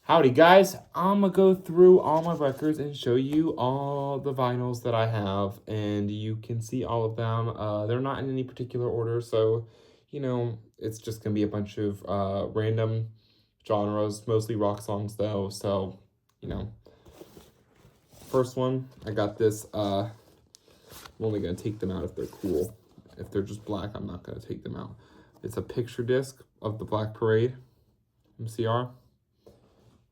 Howdy guys, I'm gonna go through all my records and show you all the vinyls that I have, and you can see all of them. They're not in any particular order, so it's just gonna be a bunch of random genres, mostly rock songs though. So you know first one, I got this. I'm only gonna take them out if they're cool. If they're just black, I'm not gonna take them out. It's a picture disc of the Black Parade, MCR.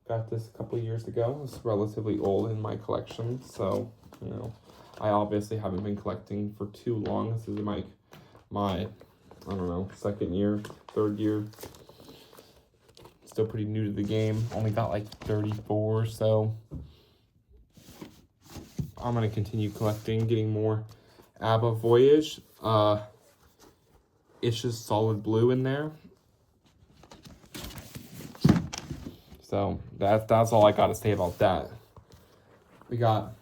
Got this a couple years ago. It's relatively old in my collection, so I obviously haven't been collecting for too long. This is my I don't know, second year, third year. Still pretty new to the game. Only got like 34, so I'm gonna continue collecting, getting more ABBA Voyage. It's just solid blue in there. So that's all I got to say about that. We got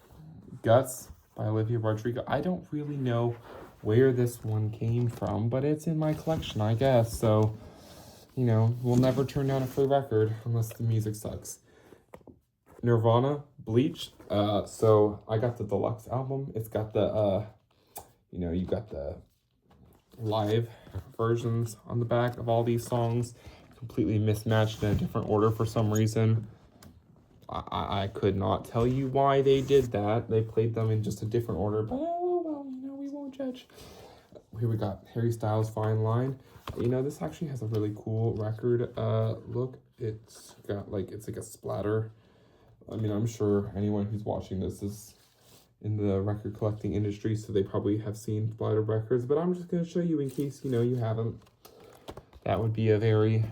Guts by Olivia Rodrigo. I don't really know where this one came from, but it's in my collection, I guess. So, we'll never turn down a free record unless the music sucks. Nirvana, Bleach. So I got the deluxe album. It's got the, you got the live versions on the back of all these songs. Completely mismatched in a different order for some reason. I could not tell you why they did that. They played them in just a different order, but we won't judge. Here we got Harry Styles' Fine Line. This actually has a really cool record look. It's got it's like a splatter. I'm sure anyone who's watching this is in the record collecting industry, so they probably have seen splatter records, but I'm just going to show you in case you haven't. That would be a very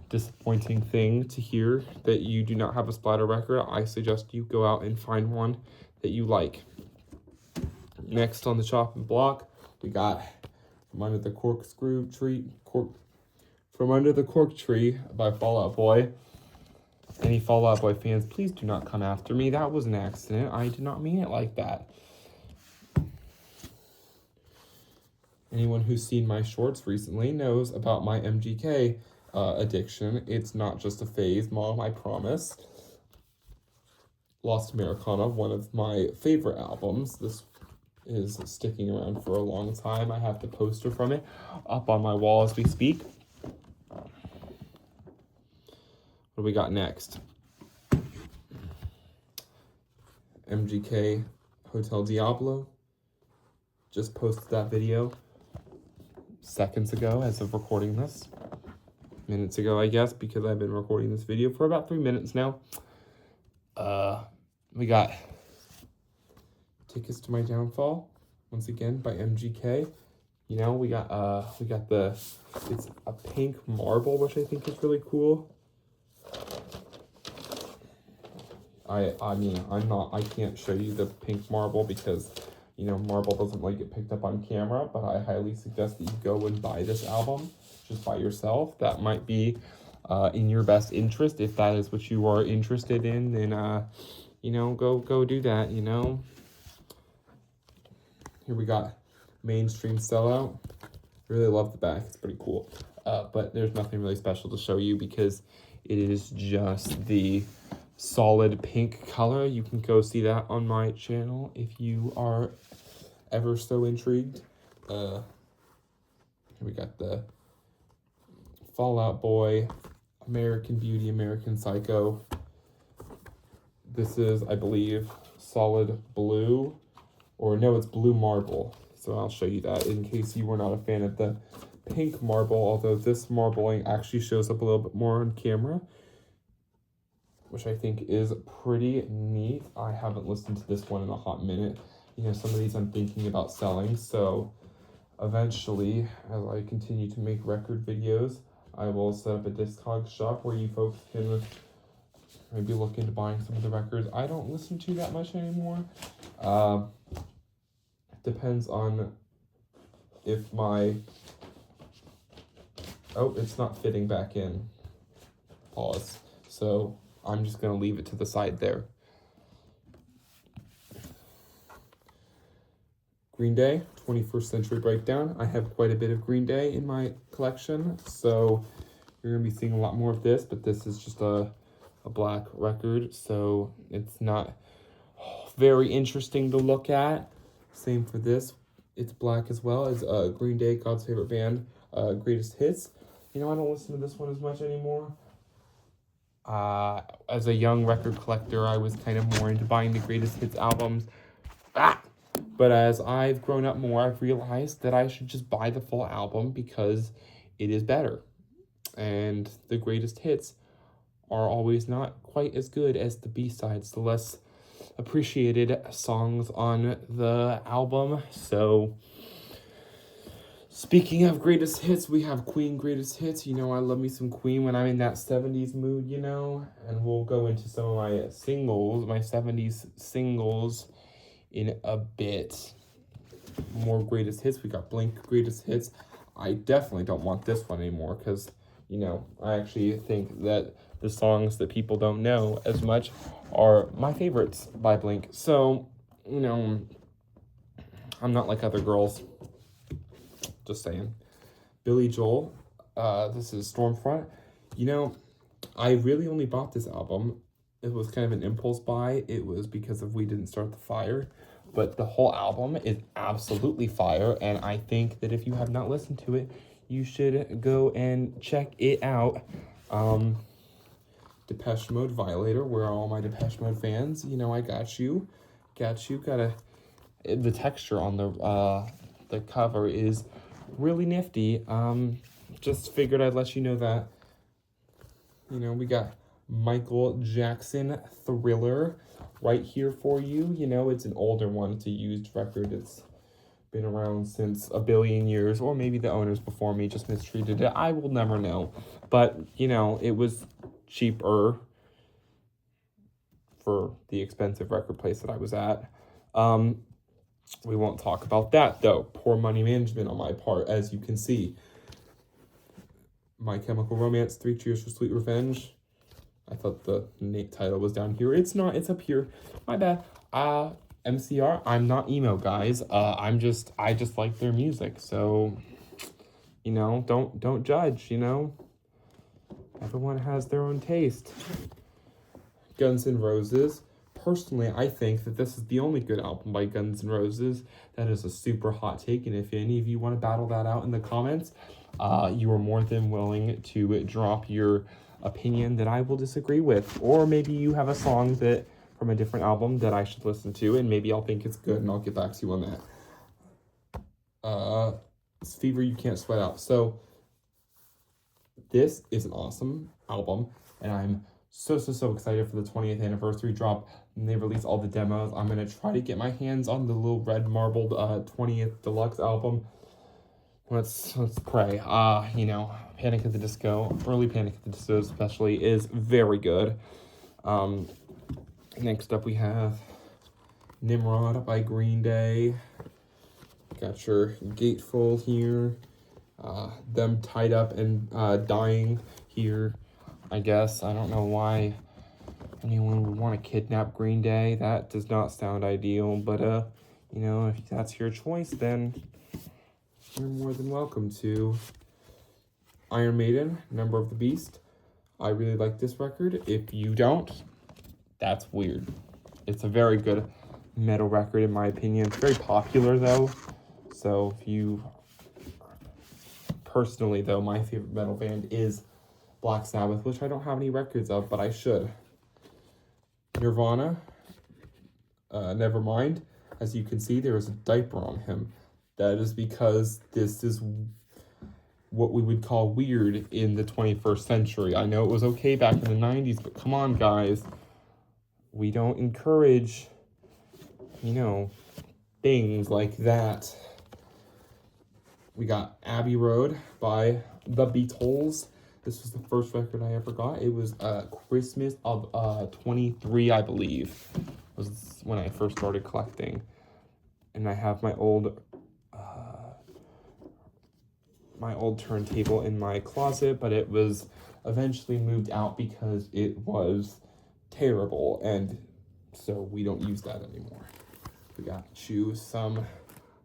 disappointing thing to hear, that you do not have a splatter record. I suggest you go out and find one that you like. Next on the chopping block, we got From Under the Cork Tree by Fall Out Boy. Any Fall Out Boy fans, please do not come after me. That was an accident. I did not mean it like that. Anyone who's seen my shorts recently knows about my MGK addiction. It's not just a phase, Mom, I promise. Lost Americana, one of my favorite albums. This is sticking around for a long time. I have the poster from it up on my wall as we speak. What do we got next? MGK Hotel Diablo. Just posted that video seconds ago as of recording this. Minutes ago, I guess, because I've been recording this video for about 3 minutes now. We got Tickets to My Downfall, once again by MGK. We got it's a pink marble, which I think is really cool. I can't show you the pink marble because marble doesn't get picked up on camera, but I highly suggest that you go and buy this album just by yourself. That might be in your best interest. If that is what you are interested in, then go do that. Here we got Mainstream Sellout. Really love the back. It's pretty cool. But there's nothing really special to show you because it is just the solid pink color. You can go see that on my channel if you are ever so intrigued. Here we got the Fall Out Boy, American Beauty, American Psycho. This is, I believe, solid blue, or no, it's blue marble. So I'll show you that in case you were not a fan of the pink marble, although this marbling actually shows up a little bit more on camera, which I think is pretty neat. I haven't listened to this one in a hot minute. Some of these I'm thinking about selling, so eventually, as I continue to make record videos, I will set up a Discogs shop where you folks can maybe look into buying some of the records I don't listen to that much anymore. Depends on if my... Oh, it's not fitting back in. Pause. So I'm just going to leave it to the side there. Green Day, 21st Century Breakdown. I have quite a bit of Green Day in my collection, so you're going to be seeing a lot more of this, but this is just a a black record, so it's not very interesting to look at. Same for this. It's black as well as Green Day, God's favorite band, greatest hits. You know, I don't listen to this one as much anymore. As a young record collector, I was kind of more into buying the greatest hits albums. But as I've grown up more, I've realized that I should just buy the full album because it is better. And the greatest hits are always not quite as good as the B-sides, the less appreciated songs on the album. So, speaking of greatest hits, we have Queen greatest hits. You know, I love me some Queen when I'm in that 70s mood, you know. And we'll go into some of my singles, my 70s singles in a bit. More greatest hits. We got Blink greatest hits. I definitely don't want this one anymore because, you know, I actually think that the songs that people don't know as much are my favorites by Blink. So, you know, I'm not like other girls. Just saying. Billy Joel, this is Stormfront. You know, I really only bought this album. It was kind of an impulse buy. It was because of We Didn't Start the Fire. But the whole album is absolutely fire. And I think that if you have not listened to it, you should go and check it out. Depeche Mode, Violator. Where are all my Depeche Mode fans? You know, I got you. The texture on the cover is really nifty. Just figured I'd let you know that. You know, we got Michael Jackson, Thriller, right here for you. You know, it's an older one. It's a used record. It's been around since a billion years, or maybe the owners before me just mistreated it. I will never know. But, you know, it was cheaper for the expensive record place that I was at. We won't talk about that, though. Poor money management on my part, as you can see. My Chemical Romance, 3 Cheers for Sweet Revenge. I thought the title was down here. It's not. It's up here. My bad. MCR. I'm not emo, guys. I just like their music. So, you know, don't judge. You know, everyone has their own taste. Guns N' Roses. Personally, I think that this is the only good album by Guns N' Roses. That is a super hot take, and if any of you want to battle that out in the comments, you are more than willing to drop your opinion that I will disagree with. Or maybe you have a song that from a different album that I should listen to, and maybe I'll think it's good, and I'll get back to you on that. It's Fever You Can't Sweat Out. So, this is an awesome album, and I'm so excited for the 20th anniversary drop. And they release all the demos. I'm going to try to get my hands on the little red marbled 20th deluxe album. Let's pray. You know, Panic at the Disco, early Panic at the Disco especially, is very good. Next up we have Nimrod by Green Day. Got your Gatefold here. Them Tied Up and Dying here, I guess. I don't know why anyone would want to kidnap Green Day. That does not sound ideal, but you know, if that's your choice, then you're more than welcome to. Iron Maiden, Number of the Beast. I really like this record. If you don't, that's weird. It's a very good metal record in my opinion. It's very popular though. So if you, personally though, my favorite metal band is Black Sabbath, which I don't have any records of, but I should. Nirvana, Nevermind. As you can see, there is a diaper on him. That is because this is what we would call weird in the 21st century. I know it was okay back in the 90s, but come on, guys. We don't encourage, you know, things like that. We got Abbey Road by The Beatles. This was the first record I ever got. It was Christmas of 23, I believe, was when I first started collecting. And I have my old turntable in my closet, but it was eventually moved out because it was terrible, and so we don't use that anymore. We got some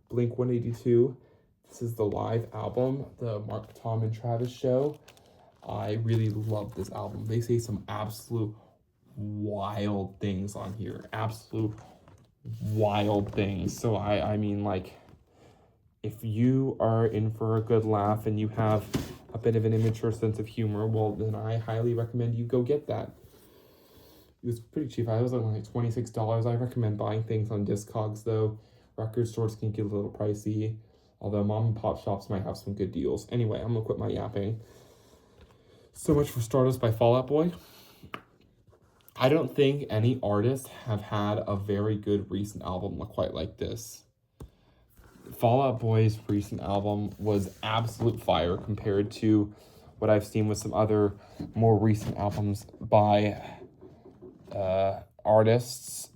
Blink-182. This is the live album, the Mark, Tom, and Travis show. I really love this album. They say some absolute wild things on here. Absolute wild things. So I mean, like, if you are in for a good laugh and you have a bit of an immature sense of humor, well, then I highly recommend you go get that. It was pretty cheap. I was like $26. I recommend buying things on Discogs, though. Record stores can get a little pricey, although mom and pop shops might have some good deals. Anyway, I'm gonna quit my yapping. So much for Stardust by Fall Out Boy. I don't think any artists have had a very good recent album quite like this. Fall Out Boy's recent album was absolute fire compared to what I've seen with some other more recent albums by artists.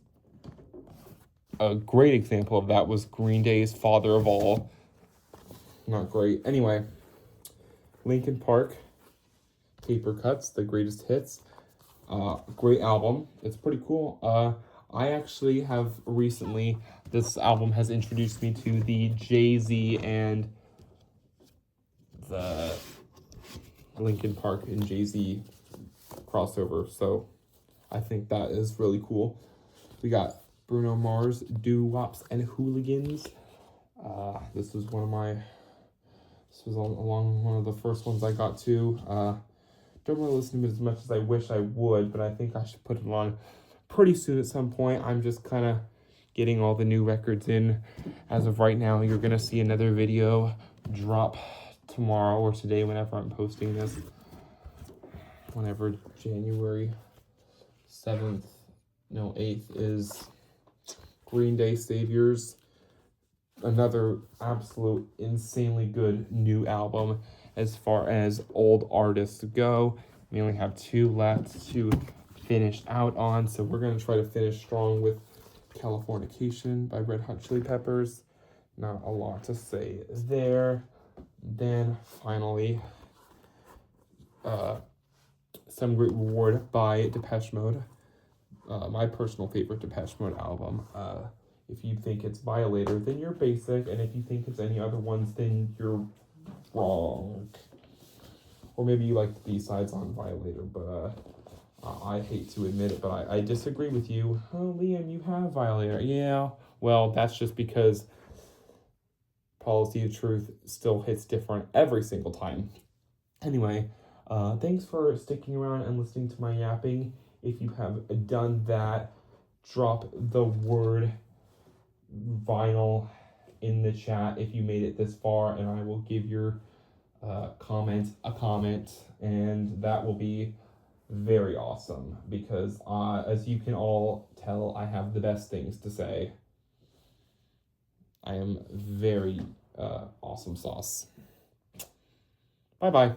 A great example of that was Green Day's Father of All. Not great. Anyway, Linkin Park, Paper Cuts, The Greatest Hits. Great album. It's pretty cool. I actually have recently, this album has introduced me to the Jay-Z and the Linkin Park and Jay-Z crossover. So I think that is really cool. We got Bruno Mars, Doo-Wops and Hooligans. This was along one of the first ones I got to. Don't really listen to it as much as I wish I would, but I think I should put it on pretty soon at some point. I'm just kind of getting all the new records in. As of right now, you're going to see another video drop tomorrow or today whenever I'm posting this. Whenever January 8th is Green Day Saviors. Another absolute insanely good new album as far as old artists go. We only have 2 left to finish out on, so we're going to try to finish strong with Californication by Red Hot Chili Peppers. Not a lot to say there. Then finally, Some Great Reward by Depeche Mode. My personal favorite Depeche Mode album. If you think it's Violator, then you're basic, and if you think it's any other ones, then you're wrong. Or maybe you like the B-sides on Violator, but I hate to admit it, but I disagree with you. Oh, Liam, you have Violator. Yeah, well, that's just because Policy of Truth still hits different every single time. Anyway, thanks for sticking around and listening to my yapping. If you have done that, drop the word vinyl in the chat if you made it this far, and I will give your comment a comment, and that will be very awesome because as you can all tell, I have the best things to say. I am very awesome sauce. Bye bye.